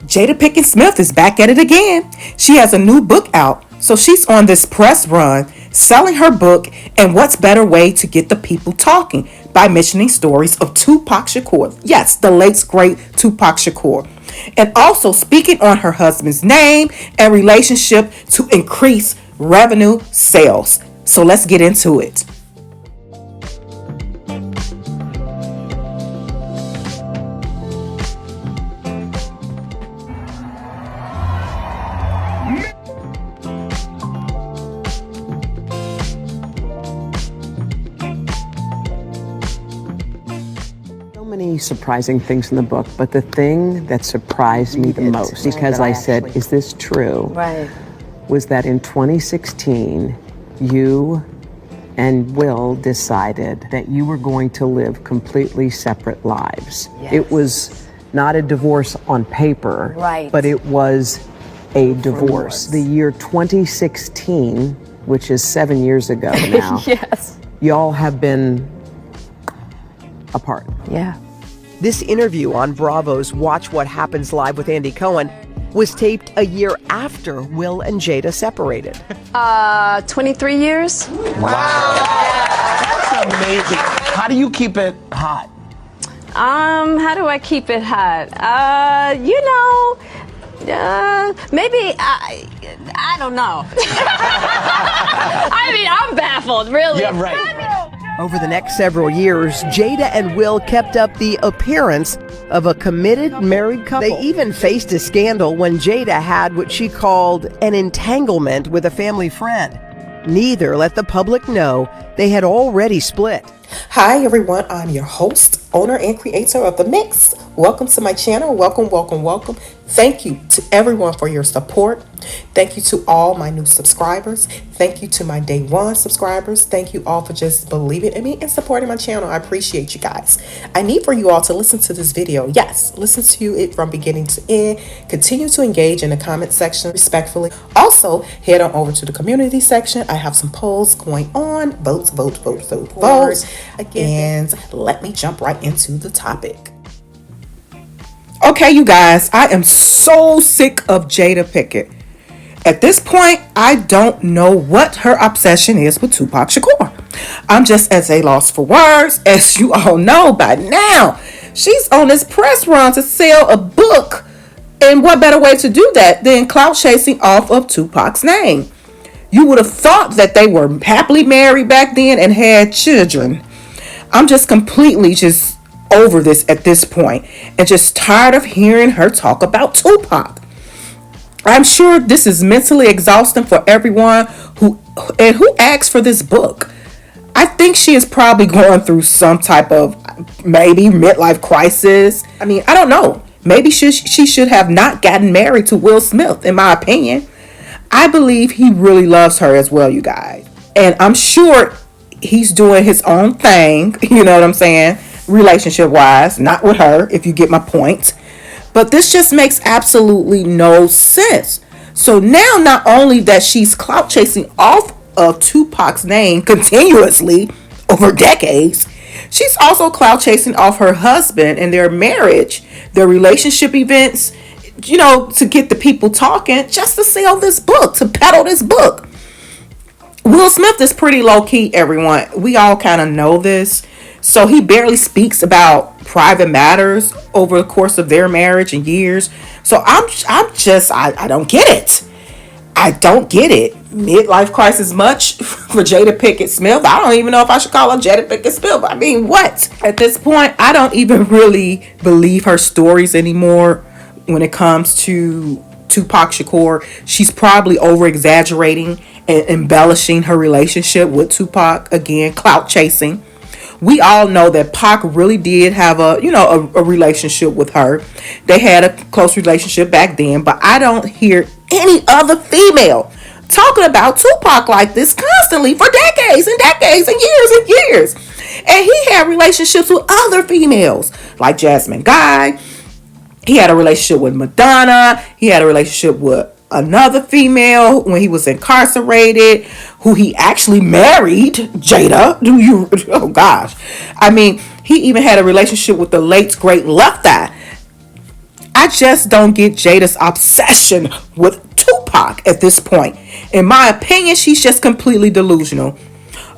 Jada Pinkett Smith is back at it again. She has a new book out, so she's on this press run selling her book, and what's better way to get the people talking by mentioning stories of Tupac Shakur. Yes, the late great Tupac Shakur. And also speaking on her husband's name and relationship to increase revenue sales. So let's get into it. Many surprising things in the book, but the thing that surprised me the most, because I said, is this true? Right. Was that in 2016, you and Will decided that you were going to live completely separate lives. Yes. It was not a divorce on paper, right, but it was a divorce. The year 2016, which is 7 years ago now, yes, y'all have been apart. Yeah. This interview on Bravo's Watch What Happens Live with Andy Cohen was taped a year after Will and Jada separated. 23 years. Wow. That's amazing. How do you keep it hot? How do I keep it hot? Maybe I don't know. I mean, I'm baffled, really. Yeah, right. Over the next several years, Jada and Will kept up the appearance of a committed married couple. They even faced a scandal when Jada had what she called an entanglement with a family friend. Neither let the public know they had already split. Hi everyone, I'm your host, owner and creator of The Mix. Welcome to my channel. Welcome, welcome, welcome. Thank you to everyone for your support. Thank you to all my new subscribers. Thank you to my day one subscribers. Thank you all for just believing in me and supporting my channel. I appreciate you guys. I need for you all to listen to this video. Yes, listen to it from beginning to end. Continue to engage in the comment section respectfully. Also, head on over to the community section. I have some polls going on. Vote, vote, vote, vote, vote. And let me jump right into the topic. Okay, you guys, I am so sick of Jada Pinkett. At this point, I don't know what her obsession is with Tupac Shakur. I'm just as a loss for words, as you all know by now. She's on this press run to sell a book, and what better way to do that than clout chasing off of Tupac's name? You would have thought that they were happily married back then and had children. I'm just completely over this at this point and just tired of hearing her talk about Tupac. I'm sure this is mentally exhausting for everyone who asked for this book. I think she is probably going through some type of maybe midlife crisis. I mean, I don't know. Maybe she should have not gotten married to Will Smith, in my opinion. I believe he really loves her as well, you guys. And I'm sure he's doing his own thing, you know what I'm saying, relationship wise, not with her, if you get my point. But this just makes absolutely no sense. So now, not only that she's clout chasing off of Tupac's name continuously over decades, she's also clout chasing off her husband and their marriage, their relationship events, you know, to get the people talking, just to sell this book, to peddle this book. Will Smith is pretty low-key, everyone. We all kind of know this. So he barely speaks about private matters over the course of their marriage and years. So I don't get it. I don't get it. Midlife crisis much for Jada Pinkett Smith? I don't even know if I should call her Jada Pinkett Smith. I mean, what? At this point, I don't even really believe her stories anymore when it comes to Tupac Shakur. She's probably over-exaggerating and embellishing her relationship with Tupac. Again, clout chasing. We all know that Pac really did have a relationship with her. They had a close relationship back then, but I don't hear any other female talking about Tupac like this constantly for decades and decades and years. And he had relationships with other females like Jasmine Guy. He had a relationship with Madonna. He had a relationship with another female when he was incarcerated, who he actually married, Jada. Oh gosh. I mean, he even had a relationship with the late great Left Eye. I just don't get Jada's obsession with Tupac at this point. In my opinion, she's just completely delusional.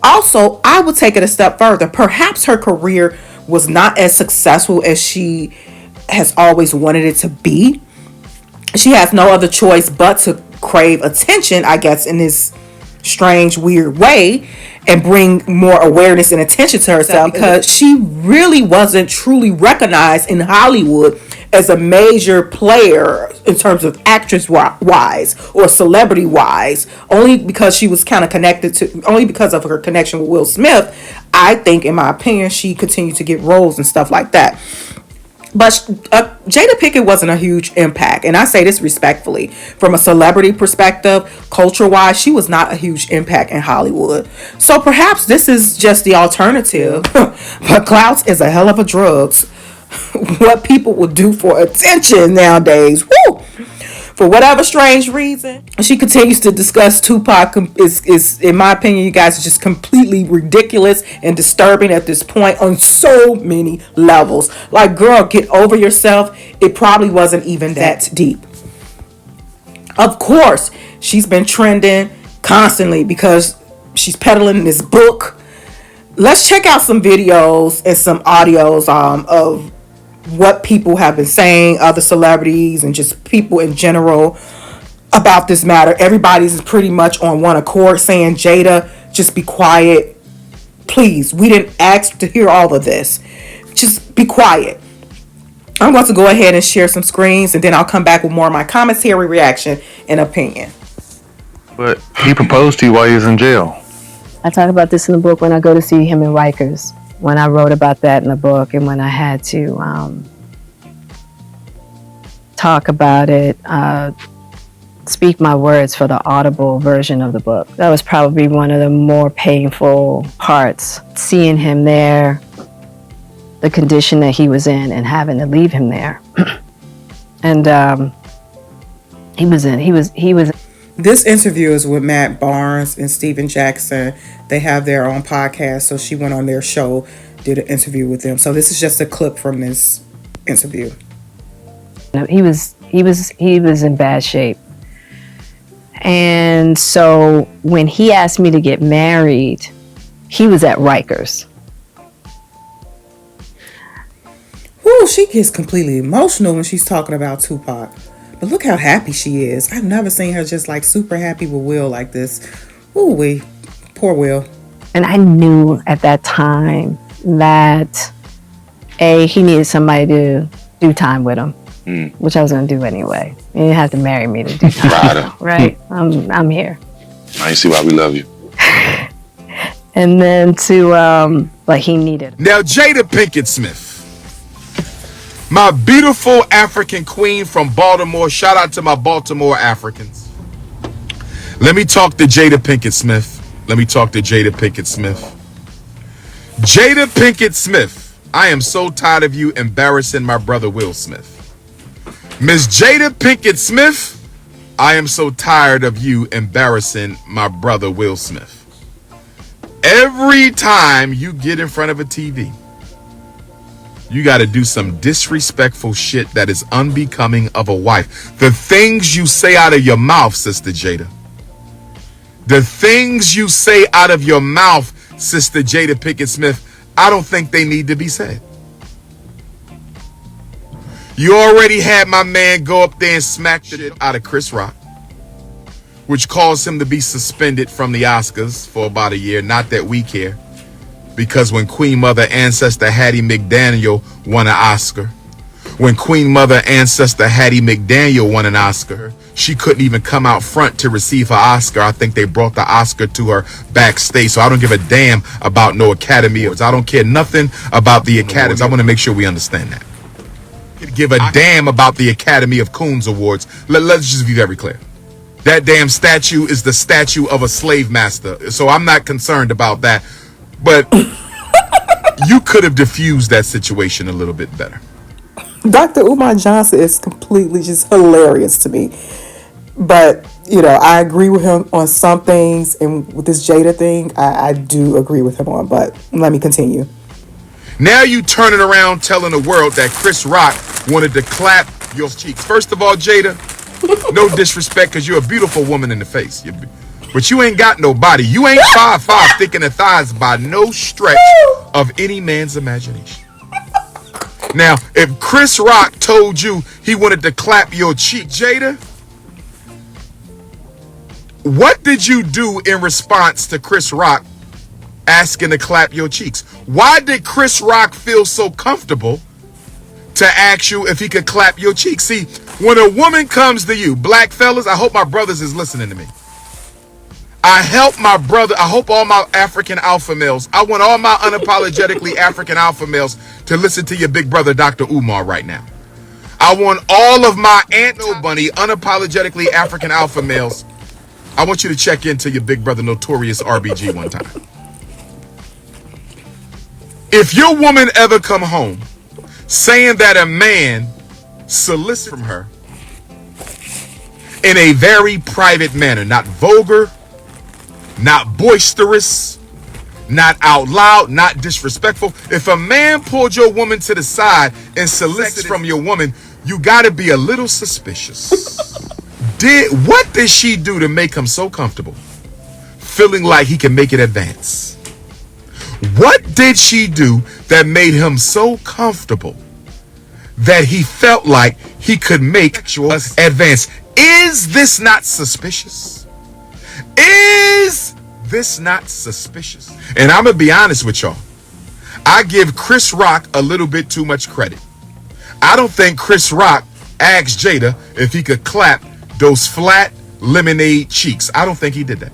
Also, I would take it a step further. Perhaps her career was not as successful as she has always wanted it to be. She has no other choice but to crave attention, I guess, in this strange, weird way, and bring more awareness and attention to herself, because she really wasn't truly recognized in Hollywood as a major player in terms of actress wise or celebrity wise, only because she was kind of only because of her connection with Will Smith. I think, in my opinion, she continued to get roles and stuff like that. But Jada Pinkett wasn't a huge impact. And I say this respectfully. From a celebrity perspective, culture-wise, she was not a huge impact in Hollywood. So perhaps this is just the alternative. But clout is a hell of a drug. What people will do for attention nowadays. Woo! For whatever strange reason, she continues to discuss Tupac. Is in my opinion, you guys, is just completely ridiculous and disturbing at this point on so many levels. Like, girl, get over yourself. It probably wasn't even that deep. Of course, she's been trending constantly because she's peddling this book. Let's check out some videos and some audios of what people have been saying, other celebrities and just people in general about this matter. Everybody's pretty much on one accord saying, Jada, just be quiet. Please, we didn't ask to hear all of this. Just be quiet. I'm going to go ahead and share some screens, and then I'll come back with more of my commentary, reaction, and opinion. But he proposed to you while he was in jail. I talk about this in the book when I go to see him in Rikers. When I wrote about that in the book, and when I had to talk about it, speak my words for the audible version of the book. That was probably one of the more painful parts, seeing him there, the condition that he was in, and having to leave him there. And he was. This interview is with Matt Barnes and Steven Jackson. They have their own podcast, so she went on their show, did an interview with them. So this is just a clip from this interview. He was in bad shape. And so when he asked me to get married, he was at Rikers. Woo, she gets completely emotional when she's talking about Tupac. But look how happy she is. I've never seen her just like super happy with Will like this. Ooh, poor Will. And I knew at that time that he needed somebody to do time with him, which I was going to do anyway. You didn't have to marry me to do time. Right? I'm here. I see why we love you. And then but he needed. Now, Jada Pinkett Smith, my beautiful African queen from Baltimore. Shout out to my Baltimore Africans. Let me talk to Jada Pinkett Smith. Jada Pinkett Smith, I am so tired of you embarrassing my brother Will Smith. Miss Jada Pinkett Smith, I am so tired of you embarrassing my brother Will Smith. Every time you get in front of a TV, you got to do some disrespectful shit that is unbecoming of a wife. The things you say out of your mouth, Sister Jada. The things you say out of your mouth, Sister Jada Pinkett Smith, I don't think they need to be said. You already had my man go up there and smack the shit out of Chris Rock, which caused him to be suspended from the Oscars for about a year. Not that we care. Because when Queen Mother Ancestor Hattie McDaniel won an Oscar, when Queen Mother Ancestor Hattie McDaniel won an Oscar, she couldn't even come out front to receive her Oscar. I think they brought the Oscar to her backstage. So I don't give a damn about no Academy Awards. I don't care nothing about the Academies. I want to make sure we understand that. Give a damn about the Academy of Coons Awards. Let's just be very clear. That damn statue is the statue of a slave master. So I'm not concerned about that. But you could have diffused that situation a little bit better. Dr. Umar Johnson is completely just hilarious to me. But, I agree with him on some things. And with this Jada thing, I do agree with him on. But let me continue. Now you turning around telling the world that Chris Rock wanted to clap your cheeks. First of all, Jada, no disrespect, because you're a beautiful woman in the face. But you ain't got no body. You ain't 5'5", thick in the thighs by no stretch of any man's imagination. Now, if Chris Rock told you he wanted to clap your cheek, Jada, what did you do in response to Chris Rock asking to clap your cheeks? Why did Chris Rock feel so comfortable to ask you if he could clap your cheeks? See, when a woman comes to you, black fellas, I hope my brothers is listening to me. I hope all my African alpha males, I want all my unapologetically African alpha males to listen to your big brother, Dr. Umar, right now. I want all of my Aunt No Bunny, unapologetically African alpha males. I want you to check into your big brother, Notorious RBG, one time. If your woman ever come home saying that a man solicited from her in a very private manner, not vulgar, not boisterous, not out loud, not disrespectful. If a man pulled your woman to the side and solicited from your woman, you got to be a little suspicious. What did she do to make him so comfortable, feeling like he can make it advance? What did she do that made him so comfortable that he felt like he could make us advance? Is this not suspicious? Is this not suspicious? And I'm going to be honest with y'all. I give Chris Rock a little bit too much credit. I don't think Chris Rock asked Jada if he could clap those flat lemonade cheeks. I don't think he did that.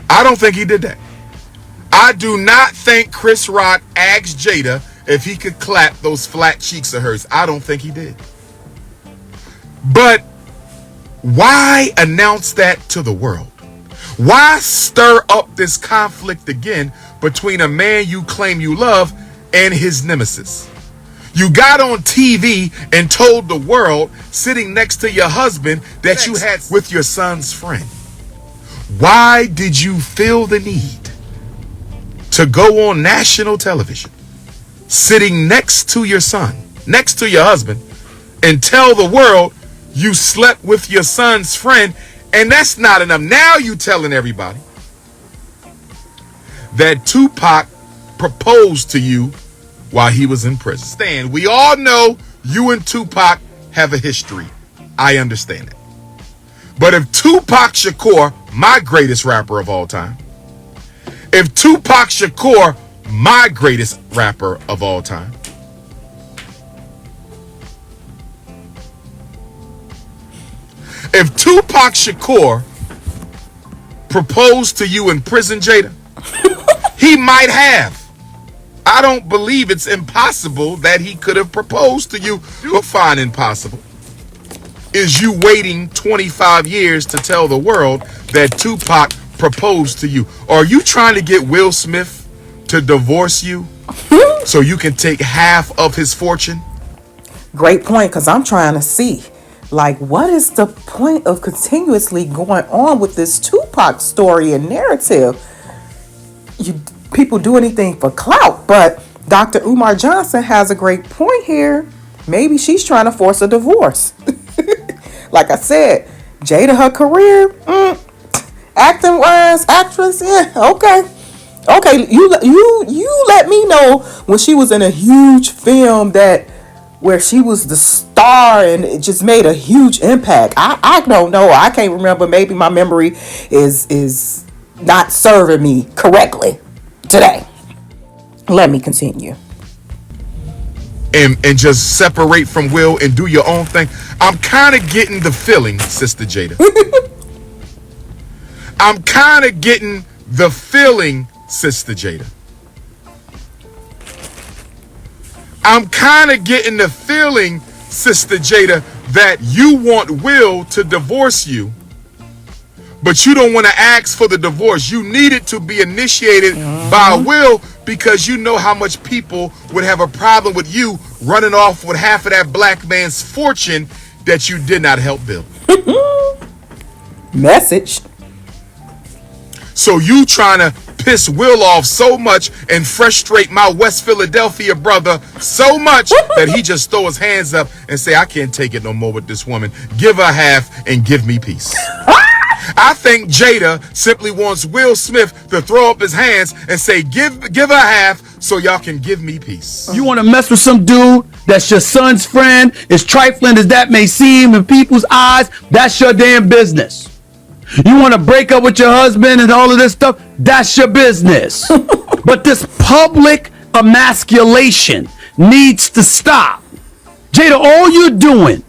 I don't think he did that. I do not think Chris Rock asked Jada if he could clap those flat cheeks of hers. I don't think he did. But why announce that to the world? Why stir up this conflict again between a man you claim you love and his nemesis? You got on TV and told the world, sitting next to your husband, that you had with your son's friend. Why did you feel the need to go on national television, sitting next to your son, next to your husband, and tell the world you slept with your son's friend? And that's not enough. Now you telling everybody that Tupac proposed to you while he was in prison. Stan, we all know you and Tupac have a history. I understand that. But if Tupac Shakur, my greatest rapper of all time, if Tupac Shakur, my greatest rapper of all time, if Tupac Shakur proposed to you in prison, Jada, he might have. I don't believe it's impossible that he could have proposed to you. You'll find impossible is you waiting 25 years to tell the world that Tupac proposed to you. Are you trying to get Will Smith to divorce you so you can take half of his fortune? Great point, because I'm trying to see, like, what is the point of continuously going on with this Tupac story and narrative? People do anything for clout, but Dr. Umar Johnson has a great point here. Maybe she's trying to force a divorce. Like I said, Jada, her career, acting wise, actress, yeah, okay. You let me know when she was in a huge film where she was the star and it just made a huge impact. I don't know. I can't remember. Maybe my memory is not serving me correctly today. Let me continue. And just separate from Will and do your own thing. I'm kind of getting the feeling, Sister Jada. I'm kind of getting the feeling, Sister Jada. I'm kind of getting the feeling, Sister Jada, that you want Will to divorce you, but you don't want to ask for the divorce. You need it to be initiated by Will, because you know how much people would have a problem with you running off with half of that black man's fortune that you did not help build. Message. So you trying to piss Will off so much and frustrate my West Philadelphia brother so much that he just throw his hands up and say, I can't take it no more with this woman. Give her half and give me peace. I think Jada simply wants Will Smith to throw up his hands and say, give her half so y'all can give me peace. You want to mess with some dude that's your son's friend, as trifling as that may seem in people's eyes, that's your damn business. You want to break up with your husband and all of this stuff, that's your business. But this public emasculation needs to stop. Jada, all you're doing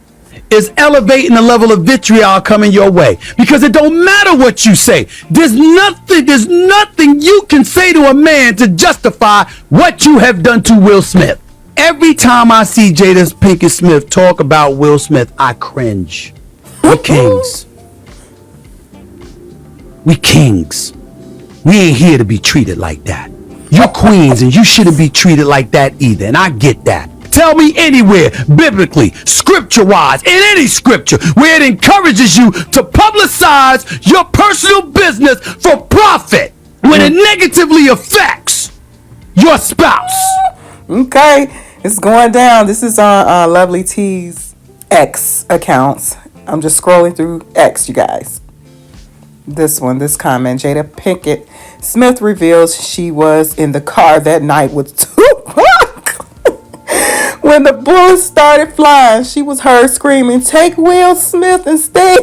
is elevating the level of vitriol coming your way, because it don't matter what you say. There's nothing you can say to a man to justify what you have done to Will Smith. Every time I see Jada Pinkett Smith talk about Will Smith, I cringe. We're kings. We kings. We ain't here to be treated like that. You're queens and you shouldn't be treated like that either, and I get that. Tell me anywhere, biblically, scripture-wise, in any scripture, where it encourages you to publicize your personal business for profit when it negatively affects your spouse. Okay, it's going down. This is on Lovely T's X accounts. I'm just scrolling through X, you guys. This comment, Jada Pinkett Smith reveals she was in the car that night with Tupac. When the bullets started flying, she was heard screaming, "Take Will Smith and stay."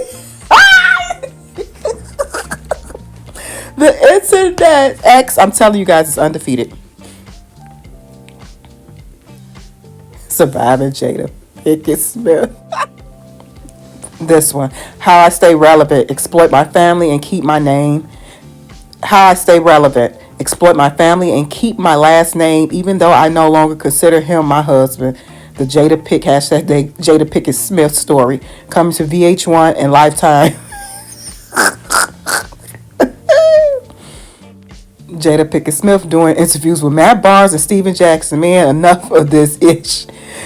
The internet X, I'm telling you guys, is undefeated. Surviving Jada Pinkett Smith. This one, how I stay relevant, exploit my family and keep my name. How I stay relevant, exploit my family and keep my last name, even though I no longer consider him my husband. The Jada Pinkett Smith story coming to VH1 and Lifetime. Jada Pinkett Smith doing interviews with Matt Barnes and Steven Jackson. Man, enough of this ish.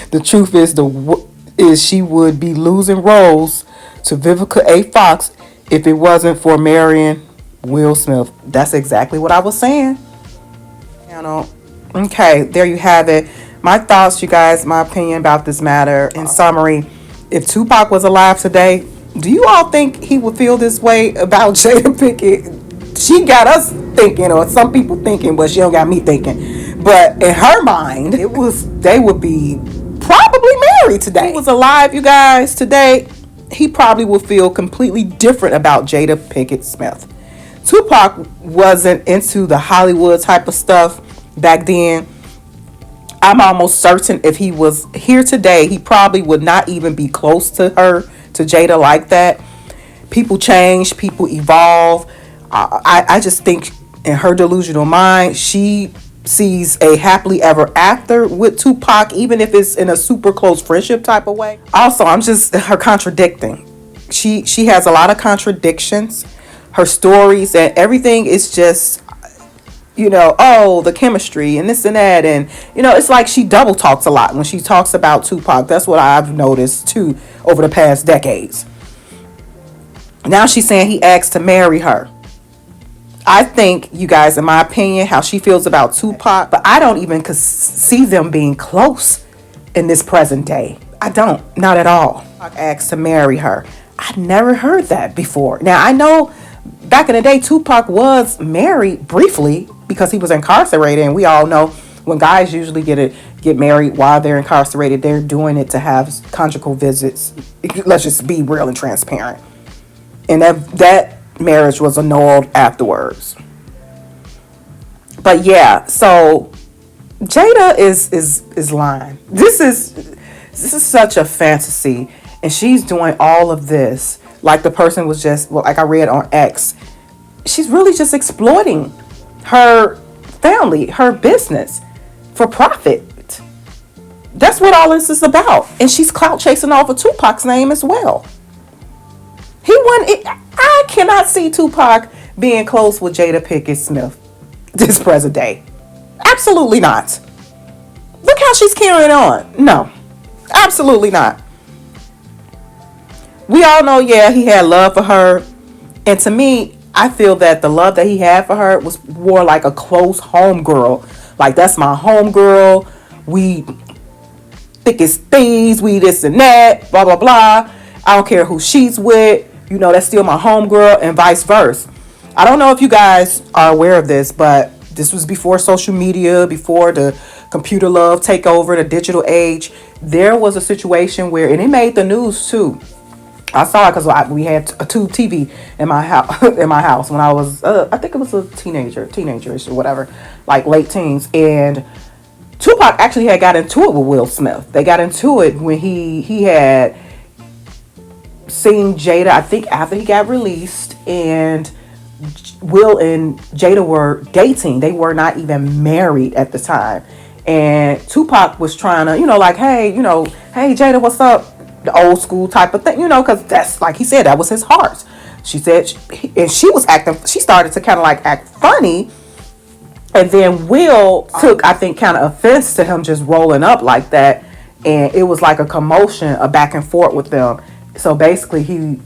The truth is she would be losing roles to Vivica A. Fox if it wasn't for marrying Will Smith. That's exactly what I was saying. Okay, there you have it. My thoughts, you guys, my opinion about this matter. In summary, if Tupac was alive today, do you all think he would feel this way about Jada Pinkett? She got us thinking, or some people thinking, but she don't got me thinking. But in her mind, they would be probably married today. If he was alive, you guys, today, he probably would feel completely different about Jada Pinkett Smith. Tupac wasn't into the Hollywood type of stuff back then. I'm almost certain if he was here today, he probably would not even be close to her, to Jada, like that. People change, people evolve. I just think in her delusional mind, she sees a happily ever after with Tupac, even if it's in a super close friendship type of way. Also, I'm just her contradicting. She has a lot of contradictions. Her stories and everything is just, the chemistry and this and that, and it's like she double talks a lot when she talks about Tupac. That's what I've noticed too over the past decades. Now she's saying he asked to marry her. I think, you guys, in my opinion, how she feels about Tupac, but I don't even see them being close in this present day. I don't, not at all. Tupac asked to marry her. I never heard that before. Now, I know back in the day, Tupac was married briefly because he was incarcerated, and we all know when guys usually get married while they're incarcerated, they're doing it to have conjugal visits. Let's just be real and transparent. And that marriage was annulled afterwards. But yeah, so Jada is lying. This is such a fantasy, and she's doing all of this like the person was just, like I read on X, she's really just exploiting her family, her business for profit. That's what all this is about. And she's clout chasing off of Tupac's name as well. I cannot see Tupac being close with Jada Pinkett Smith this present day. Absolutely not. Look how she's carrying on. No, absolutely not. We all know, yeah, he had love for her. And to me, I feel that the love that he had for her was more like a close home girl. Like, that's my home girl. We thick as thieves. We this and that. Blah, blah, blah. I don't care who she's with. You know, that's still my home girl, and vice versa. I don't know if you guys are aware of this, but this was before social media, before the computer love take over, the digital age. There was a situation where, and it made the news too. I saw it because we had a tube TV in my house. In my house when I was, I think it was a teenagerish or whatever, like late teens. And Tupac actually had got into it with Will Smith. They got into it when he had seen Jada, I think after he got released, and Will and Jada were dating. They were not even married at the time. And Tupac was trying to, like, hey, hey, Jada, what's up? The old school type of thing, because that's, like he said, that was his heart. She said, and she started to kind of like act funny. And then Will took, I think, kind of offense to him just rolling up like that. And it was like a commotion, a back and forth with them. So basically,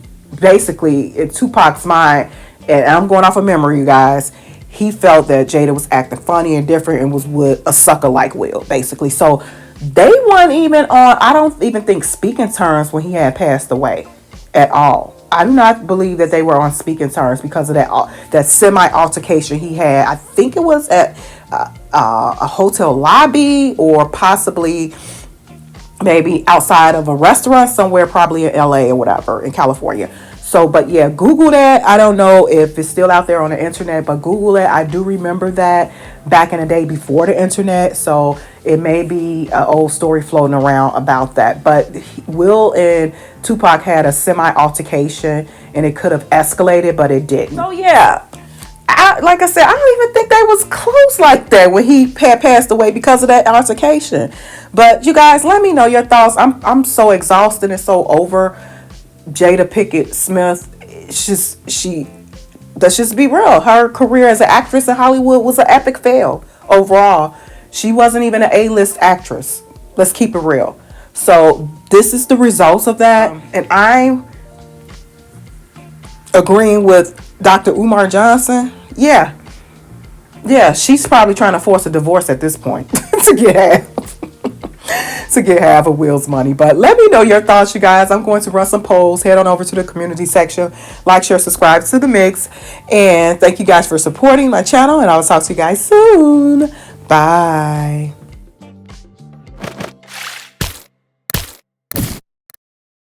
in Tupac's mind, and I'm going off of memory, you guys, he felt that Jada was acting funny and different and was with a sucker like Will, basically. So they weren't even on, I don't even think, speaking terms when he had passed away at all. I do not believe that they were on speaking terms because of that semi-altercation he had. I think it was at a hotel lobby, or possibly maybe outside of a restaurant somewhere, probably in LA or whatever, in California. So, but yeah, Google that. I don't know if it's still out there on the internet, but Google it. I do remember that back in the day before the internet. So it may be an old story floating around about that. But Will and Tupac had a semi-altercation, and it could have escalated, but it didn't. So yeah, like I said, I don't even think they was close like that when he had passed away because of that altercation. But you guys, let me know your thoughts. I'm so exhausted and so over Jada Pinkett Smith. It's just, let's just be real. Her career as an actress in Hollywood was an epic fail overall. She wasn't even an A-list actress. Let's keep it real. So this is the results of that. And I'm agreeing with Dr. Umar Johnson. Yeah, she's probably trying to force a divorce at this point to get half of Will's money. But let me know your thoughts, you guys. I'm going to run some polls. Head on over to the community section. Like, share, subscribe to The Mix. And thank you guys for supporting my channel. And I'll talk to you guys soon. Bye.